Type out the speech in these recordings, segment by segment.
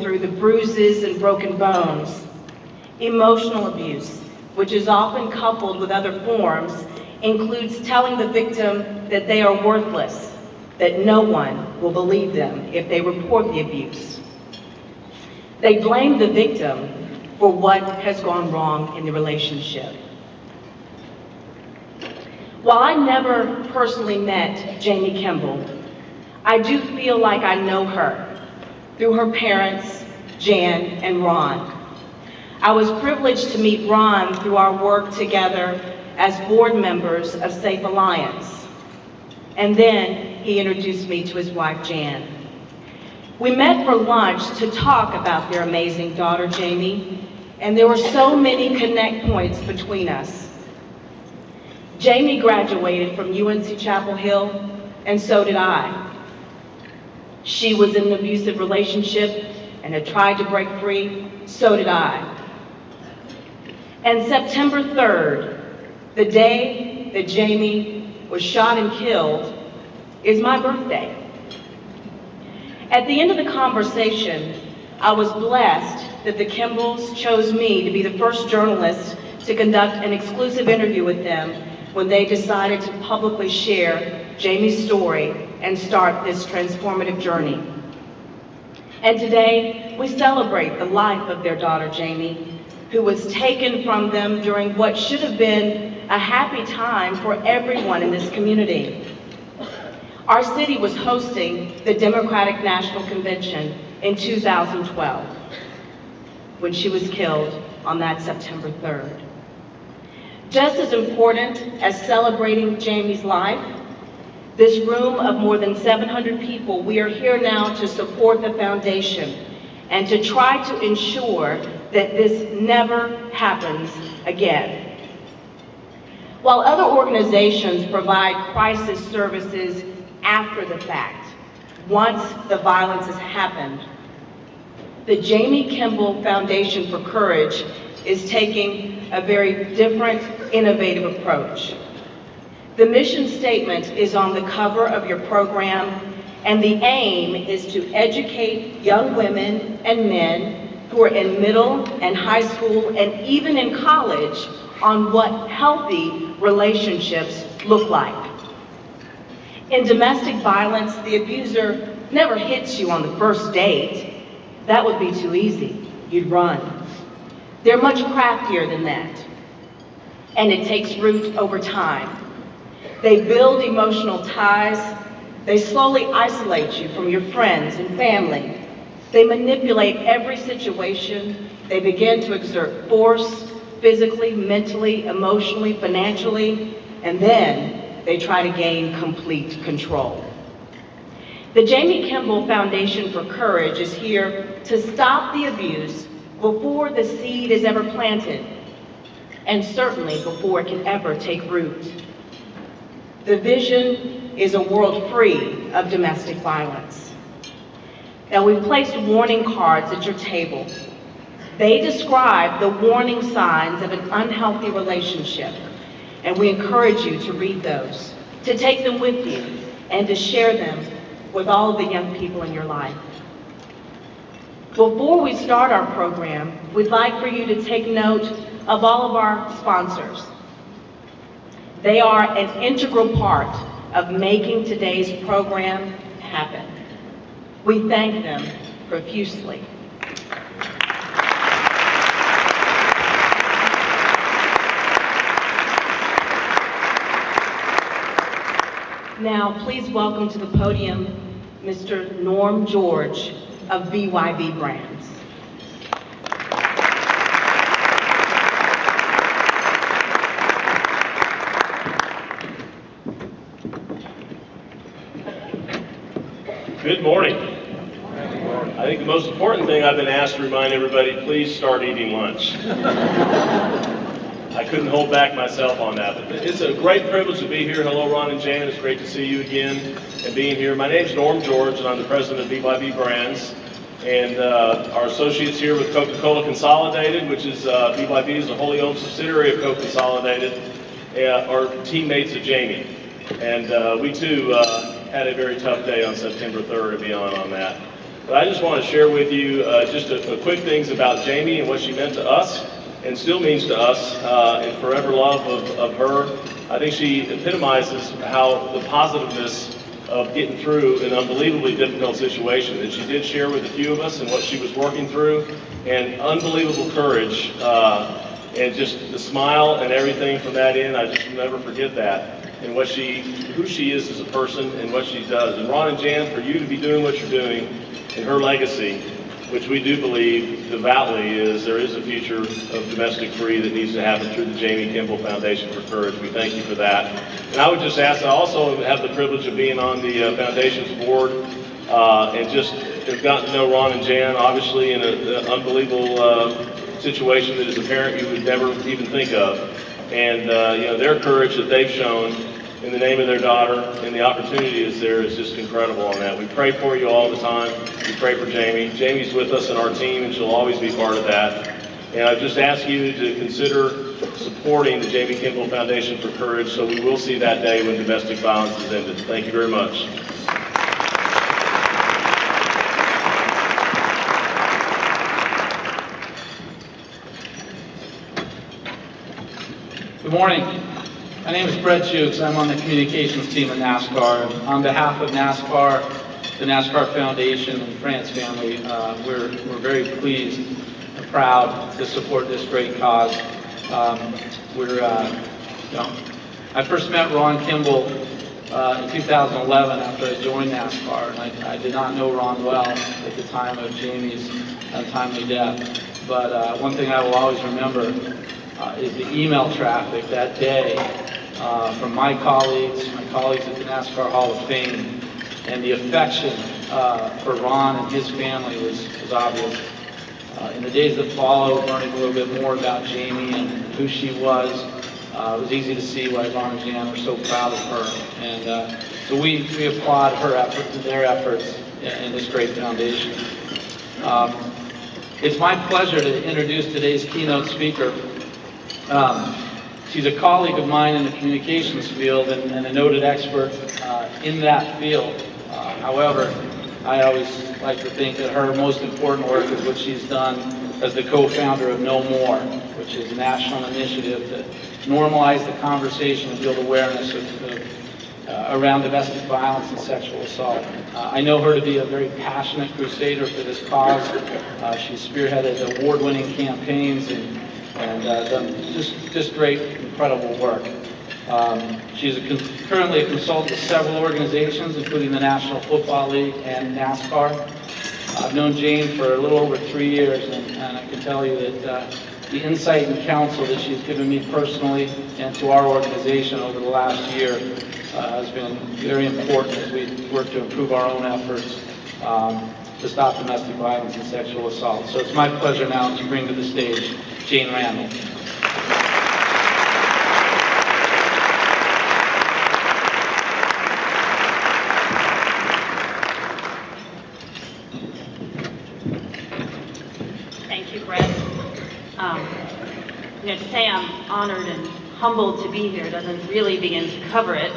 through the bruises and broken bones. Emotional abuse, which is often coupled with other forms, includes telling the victim that they are worthless, that no one will believe them if they report the abuse. They blame the victim for what has gone wrong in the relationship. While I never personally met Jamie Kimble, I do feel like I know her through her parents, Jan and Ron. I was privileged to meet Ron through our work together as board members of Safe Alliance. And then he introduced me to his wife, Jan. We met for lunch to talk about their amazing daughter, Jamie, and there were so many connect points between us. Jamie graduated from UNC Chapel Hill, and so did I. She was in an abusive relationship and had tried to break free, so did I. And September 3rd, the day that Jamie was shot and killed, is my birthday. At the end of the conversation, I was blessed that the Kimbles chose me to be the first journalist to conduct an exclusive interview with them when they decided to publicly share Jamie's story and start this transformative journey. And today, we celebrate the life of their daughter, Jamie, who was taken from them during what should have been a happy time for everyone in this community. Our city was hosting the Democratic National Convention in 2012 when she was killed on that September 3rd. Just as important as celebrating Jamie's life, this room of more than 700 people, we are here now to support the foundation and to try to ensure that this never happens again. While other organizations provide crisis services after the fact, once the violence has happened, the Jamie Kimble Foundation for Courage is taking a very different, innovative approach. The mission statement is on the cover of your program, and the aim is to educate young women and men who are in middle and high school and even in college on what healthy relationships look like. In domestic violence, the abuser never hits you on the first date. That would be too easy. You'd run. They're much craftier than that, and it takes root over time. They build emotional ties. They slowly isolate you from your friends and family. They manipulate every situation. They begin to exert force, physically, mentally, emotionally, financially, and then they try to gain complete control. The Jamie Kimble Foundation for Courage is here to stop the abuse before the seed is ever planted, and certainly before it can ever take root. The vision is a world free of domestic violence. Now, we've placed warning cards at your table. They describe the warning signs of an unhealthy relationship, and we encourage you to read those, to take them with you, and to share them with all of the young people in your life. Before we start our program, we'd like for you to take note of all of our sponsors. They are an integral part of making today's program happen. We thank them profusely. Now, please welcome to the podium Mr. Norm George of BYB Brands. Good morning. I think the most important thing I've been asked to remind everybody, please start eating lunch. I couldn't hold back myself on that. But it's a great privilege to be here. Hello, Ron and Jan. It's great to see you again and being here. My name's Norm George, and I'm the president of BYB Brands. And our associates here with Coca-Cola Consolidated, which is BYB is a wholly owned subsidiary of Coke Consolidated, are teammates of Jamie. And we too had a very tough day on September 3rd and beyond on that. But I just want to share with you just a quick things about Jamie and what she meant to us and still means to us, and forever love of her. I think she epitomizes how the positiveness of getting through an unbelievably difficult situation that she did share with a few of us and what she was working through, and unbelievable courage, and just the smile and everything from that end. I just will never forget that, and who she is as a person and what she does. And Ron and Jan, for you to be doing what you're doing and her legacy, which we do believe devoutly there is a future of domestic free that needs to happen through the Jamie Kimble Foundation for Courage. We thank you for that. And I would just ask, I also have the privilege of being on the foundation's board, and just have gotten to know Ron and Jan, obviously in an unbelievable situation that as a parent you would never even think of. And their courage that they've shown in the name of their daughter and the opportunity is there is just incredible on that. We pray for you all the time. We pray for Jamie. Jamie's with us in our team, and she'll always be part of that. And I just ask you to consider supporting the Jamie Kimble Foundation for Courage, so we will see that day when domestic violence is ended. Thank you very much. Good morning. My name is Brett Jukes. I'm on the communications team at NASCAR. On behalf of NASCAR, the NASCAR Foundation, and the France family, we're very pleased and proud to support this great cause. I first met Ron Kimble in 2011 after I joined NASCAR, and I did not know Ron well at the time of Jamie's untimely death. But one thing I will always remember is the email traffic that day from my colleagues at the NASCAR Hall of Fame, and the affection for Ron and his family was obvious. In the days that followed, learning a little bit more about Jamie and who she was, it was easy to see why Ron and Jan were so proud of her. And so we applaud their efforts in this great foundation. It's my pleasure to introduce today's keynote speaker. She's a colleague of mine in the communications field and a noted expert in that field. However, I always like to think that her most important work is what she's done as the co-founder of No More, which is a national initiative to normalize the conversation and build awareness around domestic violence and sexual assault. I know her to be a very passionate crusader for this cause. She's spearheaded award-winning campaigns and done just great, incredible work. She's currently a consultant to several organizations, including the National Football League and NASCAR. I've known Jane for a little over 3 years, and I can tell you that the insight and counsel that she's given me personally and to our organization over the last year has been very important as we work to improve our own efforts to stop domestic violence and sexual assault. So it's my pleasure now to bring to the stage Jane Randall. Thank you, Brett. To say I'm honored and humbled to be here doesn't really begin to cover it.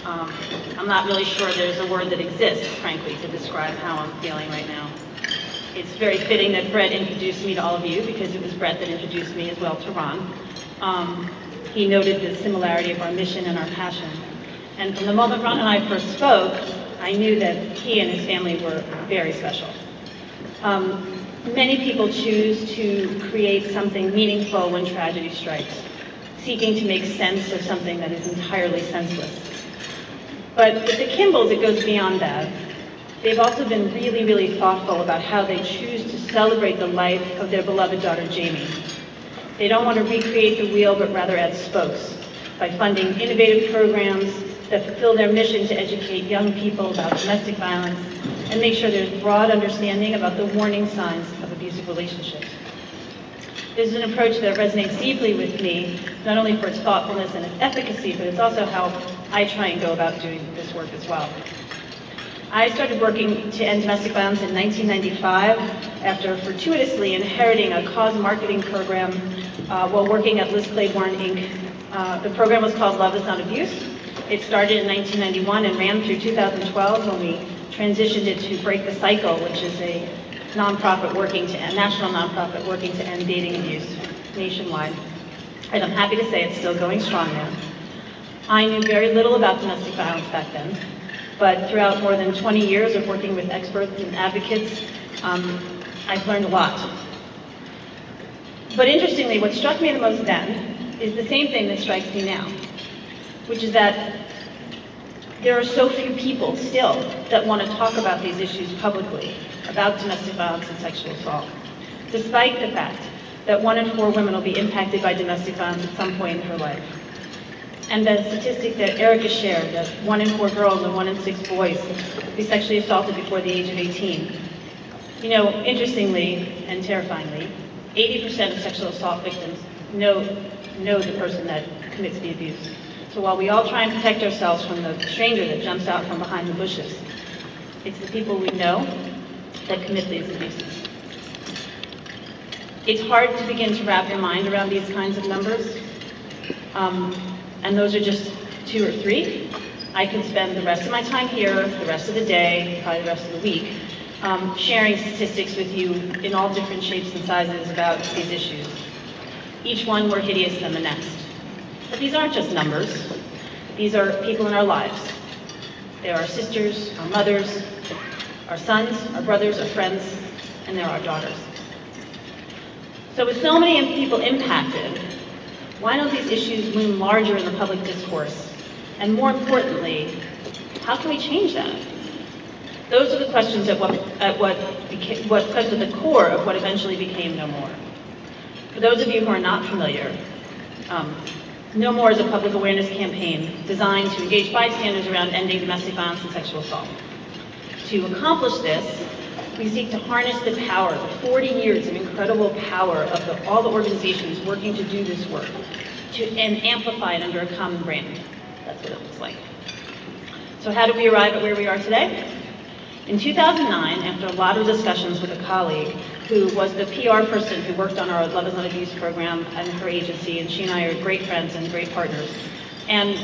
I'm not really sure there's a word that exists, frankly, to describe how I'm feeling right now. It's very fitting that Brett introduced me to all of you, because it was Brett that introduced me as well to Ron. He noted the similarity of our mission and our passion. And from the moment Ron and I first spoke, I knew that he and his family were very special. Many people choose to create something meaningful when tragedy strikes, seeking to make sense of something that is entirely senseless. But with the Kimbles, it goes beyond that. They've also been really, really thoughtful about how they choose to celebrate the life of their beloved daughter, Jamie. They don't want to recreate the wheel, but rather add spokes by funding innovative programs that fulfill their mission to educate young people about domestic violence and make sure there's broad understanding about the warning signs of abusive relationships. This is an approach that resonates deeply with me, not only for its thoughtfulness and its efficacy, but it's also how I try and go about doing this work as well. I started working to end domestic violence in 1995 after fortuitously inheriting a cause marketing program while working at Liz Claiborne, Inc. The program was called Love Is Not Abuse. It started in 1991 and ran through 2012 when we transitioned it to Break the Cycle, which is a nonprofit working to end, national nonprofit working to end dating abuse nationwide. And I'm happy to say it's still going strong now. I knew very little about domestic violence back then, but throughout more than 20 years of working with experts and advocates, I've learned a lot. But interestingly, what struck me the most then is the same thing that strikes me now, which is that there are so few people still that want to talk about these issues publicly, about domestic violence and sexual assault, despite the fact that 1 in 4 women will be impacted by domestic violence at some point in her life. And the statistic that Erica shared, that 1 in 4 girls and 1 in 6 boys will be sexually assaulted before the age of 18. You know, interestingly and terrifyingly, 80% of sexual assault victims know the person that commits the abuse. So while we all try and protect ourselves from the stranger that jumps out from behind the bushes, it's the people we know that commit these abuses. It's hard to begin to wrap your mind around these kinds of numbers, and those are just 2 or 3. I could spend the rest of my time here, the rest of the day, probably the rest of the week, sharing statistics with you in all different shapes and sizes about these issues, each one more hideous than the next. But these aren't just numbers. These are people in our lives. They're our sisters, our mothers, our sons, our brothers, our friends, and they're our daughters. So with so many people impacted, why don't these issues loom larger in the public discourse? And more importantly, how can we change that? Those are the questions at what at the core of what eventually became No More. For those of you who are not familiar, No More is a public awareness campaign designed to engage bystanders around ending domestic violence and sexual assault. To accomplish this, we seek to harness the power, the 40 years of incredible power of all the organizations working to do this work, and amplify it under a common brand. That's what it looks like. So how did we arrive at where we are today? In 2009, after a lot of discussions with a colleague who was the PR person who worked on our Love is Not Abuse program and her agency, and she and I are great friends and great partners. And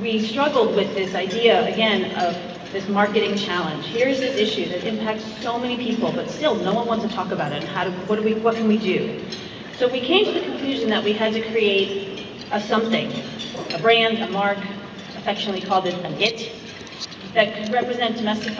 we struggled with this idea, again, of this marketing challenge. Here's this issue that impacts so many people, but still no one wants to talk about it. And what can we do? So we came to the conclusion that we had to create a something, a brand, a mark, affectionately called it an it, that could represent domestic violence